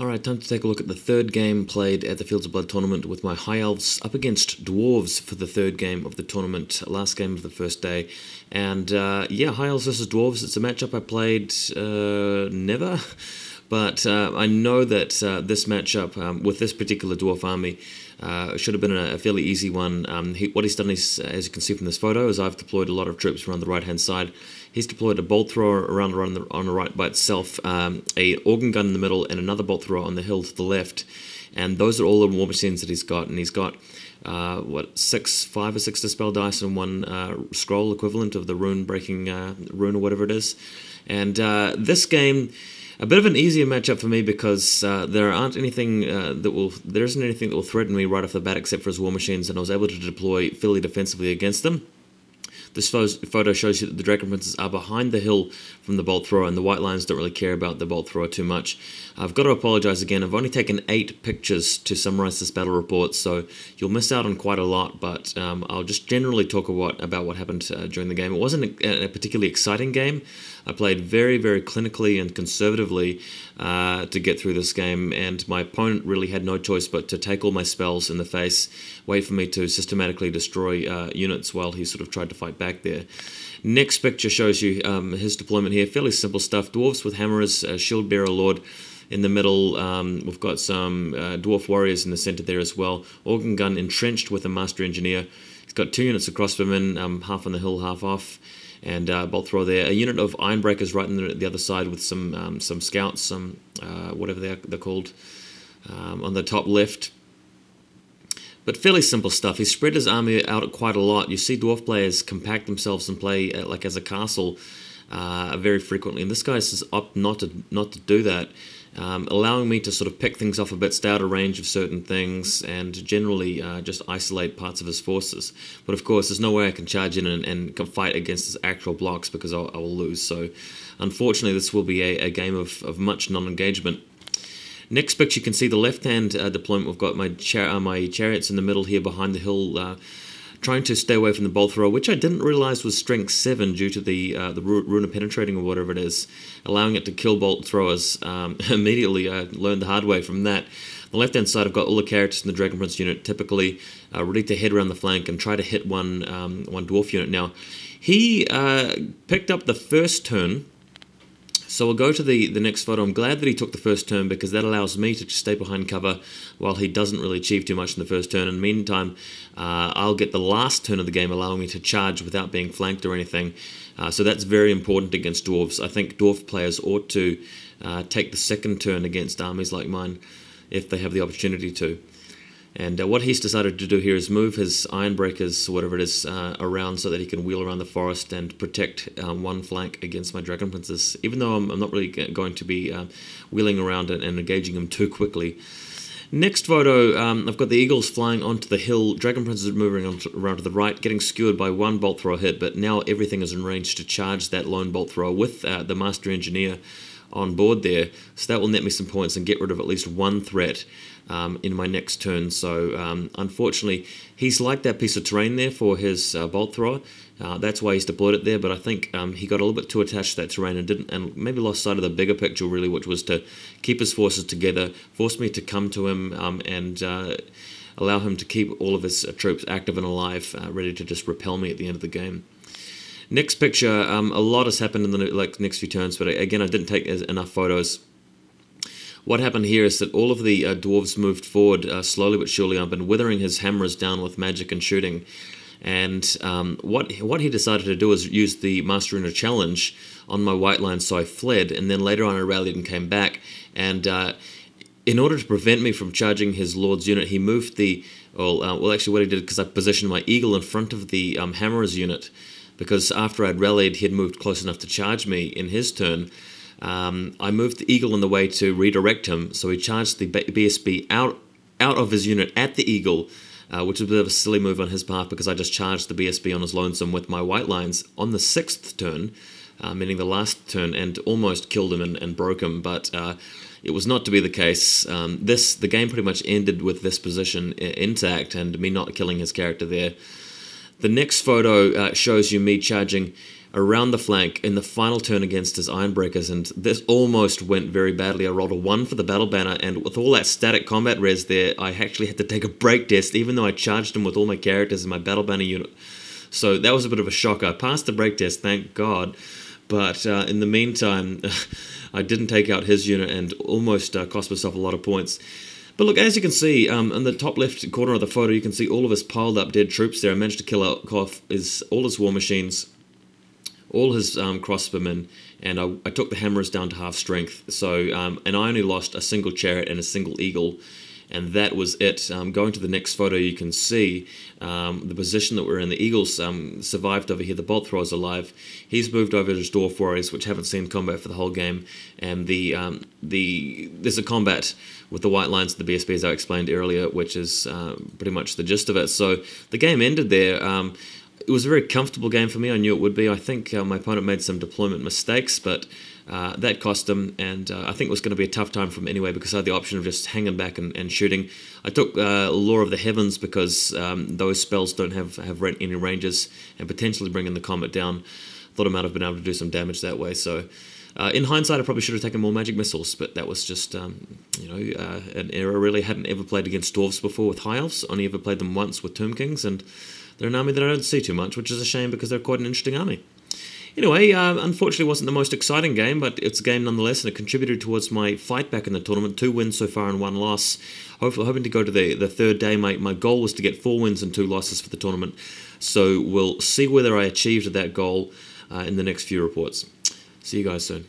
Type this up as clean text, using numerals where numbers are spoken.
Alright, time to take a look at the third game played at the Fields of Blood tournament with my High Elves up against Dwarves for the third game of the tournament, last game of the first day. And yeah, High Elves versus Dwarves, it's a matchup I played never, but I know that this matchup with this particular Dwarf army should have been a fairly easy one. What he's done is, as you can see from this photo, is I've deployed a lot of troops around the right-hand side. He's deployed a bolt thrower around on the right by itself, a organ gun in the middle, and another bolt thrower on the hill to the left. And those are all the war machines that he's got. And he's got, five or six dispel dice and one scroll equivalent of the rune-breaking rune or whatever it is. And this game, a bit of an easier matchup for me because there isn't anything that will threaten me right off the bat except for his war machines, and I was able to deploy fairly defensively against them. This photo shows you that the Dragon Princes are behind the hill from the bolt thrower, and the white lines don't really care about the bolt thrower too much. I've got to apologise again. I've only taken 8 pictures to summarise this battle report, so you'll miss out on quite a lot, but I'll just generally talk about what happened during the game. It wasn't a particularly exciting game. I played very, very clinically and conservatively to get through this game, and my opponent really had no choice but to take all my spells in the face, wait for me to systematically destroy units while he sort of tried to fight back there. Next picture shows you his deployment here. Fairly simple stuff. Dwarves with hammers, shield bearer lord in the middle. We've got some dwarf warriors in the center there as well. Organ gun entrenched with a master engineer. He's got 2 units of crossbowmen, half on the hill, half off. And bolt thrower there. A unit of ironbreakers right on the other side with some scouts, some whatever they're called, on the top left. But fairly simple stuff. He's spread his army out quite a lot. You see dwarf players compact themselves and play like as a castle very frequently, and this guy's opted not to do that, allowing me to sort of pick things off a bit, stay out of range of certain things, and generally just isolate parts of his forces. But of course, there's no way I can charge in and fight against his actual blocks because I will lose. So unfortunately, this will be a game of much non-engagement. Next picture, you can see the left-hand deployment. We've got my chariots in the middle here behind the hill, trying to stay away from the bolt thrower, which I didn't realize was strength 7 due to the rune of penetrating or whatever it is, allowing it to kill bolt throwers immediately. I learned the hard way from that. On the left-hand side, I've got all the characters in the Dragon Prince unit, typically ready to head around the flank and try to hit one dwarf unit. Now, he picked up the first turn. So we'll go to the next photo. I'm glad that he took the first turn because that allows me to just stay behind cover while he doesn't really achieve too much in the first turn. In the meantime, I'll get the last turn of the game, allowing me to charge without being flanked or anything. So that's very important against dwarves. I think dwarf players ought to take the second turn against armies like mine if they have the opportunity to. And what he's decided to do here is move his ironbreakers, whatever it is, around so that he can wheel around the forest and protect one flank against my Dragon Princes, even though I'm not really going to be wheeling around and engaging him too quickly. Next photo, I've got the eagles flying onto the hill. Dragon Princes are moving around to the right, getting skewered by one bolt thrower hit, but now everything is in range to charge that lone bolt thrower with the Master Engineer on board there. So that will net me some points and get rid of at least one threat in my next turn. So unfortunately, he's like that piece of terrain there for his bolt thrower. That's why he's deployed it there, but I think he got a little bit too attached to that terrain and maybe lost sight of the bigger picture, really, which was to keep his forces together, force me to come to him, and allow him to keep all of his troops active and alive, ready to just repel me at the end of the game. Next picture, a lot has happened in the next few turns, but again, I didn't take enough photos. What happened here is that all of the dwarves moved forward slowly but surely. I've been withering his hammers down with magic and shooting. And what he decided to do was use the Master Rune challenge on my white line, so I fled, and then later on I rallied and came back. And in order to prevent me from charging his Lord's unit, he moved the... Well, actually what he did, because I positioned my eagle in front of the hammerer's unit, because after I'd rallied, he had moved close enough to charge me in his turn. I moved the eagle in the way to redirect him, so he charged the BSB out of his unit at the eagle, which was a bit of a silly move on his part because I just charged the BSB on his lonesome with my white lines on the 6th turn, meaning the last turn, and almost killed him and broke him, but it was not to be the case. The game pretty much ended with this position intact and me not killing his character there. The next photo shows you me charging around the flank in the final turn against his Ironbreakers, and this almost went very badly. I rolled a 1 for the battle banner, and with all that static combat res there, I actually had to take a break test, even though I charged him with all my characters in my battle banner unit. So that was a bit of a shocker. I passed the break test, thank God, but in the meantime, I didn't take out his unit and almost cost myself a lot of points. But look, as you can see, in the top left corner of the photo, you can see all of his piled up dead troops there. I managed to kill off all his war machines, all his crossbowmen, and I took the hammers down to half strength. So, and I only lost a single chariot and a single eagle, and that was it. Going to the next photo, you can see the position that we're in. The eagles survived over here. The bolt thrower's alive. He's moved over to his dwarf warriors, which haven't seen combat for the whole game, and there's a combat with the white lines of the BSB, as I explained earlier, which is pretty much the gist of it. So the game ended there. It was a very comfortable game for me. I knew it would be. I think my opponent made some deployment mistakes, but that cost him, and I think it was going to be a tough time for him anyway, because I had the option of just hanging back and shooting. I took Law of the Heavens because those spells don't have any ranges, and potentially bringing the comet down. Thought I might have been able to do some damage that way. So in hindsight, I probably should have taken more magic missiles, but that was just an error. Really, hadn't ever played against dwarves before with high elves. Only ever played them once with Tomb Kings, and they're an army that I don't see too much, which is a shame because they're quite an interesting army. Anyway, unfortunately it wasn't the most exciting game, but it's a game nonetheless, and it contributed towards my fight back in the tournament. 2 wins so far and 1 loss. Hoping to go to the third day. My goal was to get 4 wins and 2 losses for the tournament, so we'll see whether I achieved that goal in the next few reports. See you guys soon.